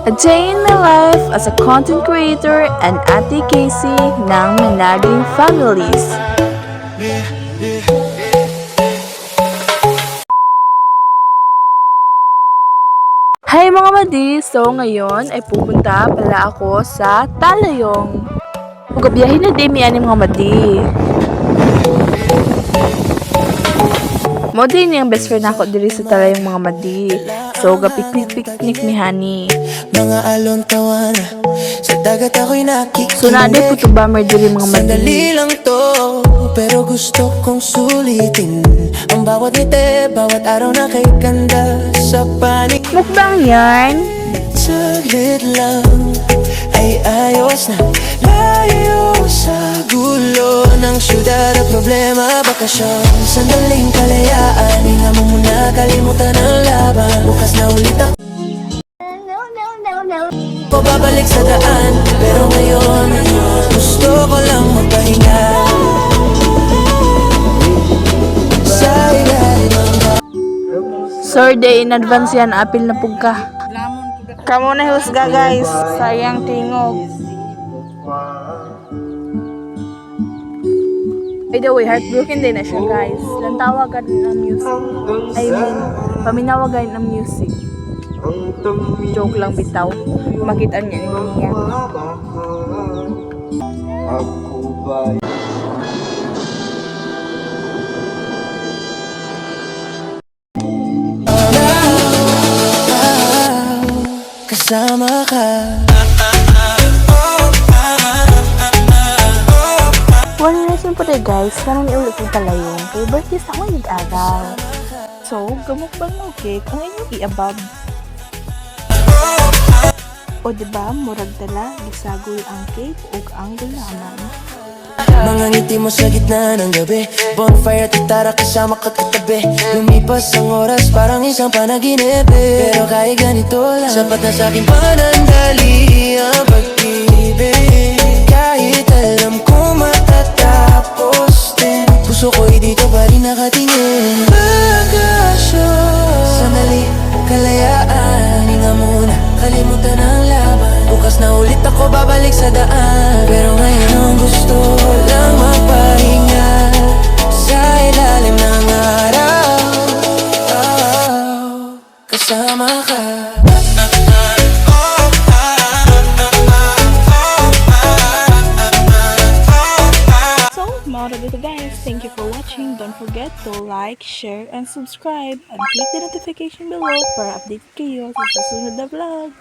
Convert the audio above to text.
A day in my life as a content creator and Ate Casey ng Managing Families. Hi mga madi! So ngayon ay pupunta pala ako sa Talayong. Magabiyahin na din miyan mga madi. Mo din yung best friend ako diri sa Talayong mga madi. So gapiknik-piknik mi hani. Mga alon tawana sa dagat ako'y nakikinig. So nade po to bomber diri mga madi. Sandali lang to, pero gusto kong sulitin ang bawat ngiti, bawat araw na kay ganda sa panig. Mukbang yan. Saglit lang ay ayos na, layo sa gulo ng syudad at problema, bakasyon. Sandaling kalayaan, hinga mo muna, kalimutan ang laban. Bukas na ulit ako babalik sa daan, pero ngayon gusto ko lang magpahinga sa ilalim ng Sir, day in advance yan. Apil na pugka. Kamo na husga guys. Sayang tingog. By the way, heartbroken din na siya guys. Lantawagan ng music. I mean, paminawagan ng music. Joke lang bitaw. Makita niya niya. kasama ka. One reason po dahil guys, naman iulit yung Talayong. Kay birthday sa akong nag-agaw. So, gamukbang ng cake ang inyong i-abab. O diba, murag dala, gisagol ang cake o ang gulaman. Mga ngiti mo sa gitna ng gabi, bonfire at tara kasama ka katabi. Lumipas ang oras parang isang panaginip, pero kahit ganito lang, sapat na sa'king panandali ang pag-ibig. Kahit alam ko matatapos din, puso ko'y dito pa rin nakatingin. Bakasyon, sandali, kalayaan, hinga muna, kalimutan ang laban. Bukas na ulit ako babalik sa daan, pero ngayon ang gusto lang magpahinga sa ilalim ng araw, kasama ka. So, mga dito guys, thank you for watching. Don't forget to like, share, and subscribe. And click the notification below para update kayo sa susunod na vlog.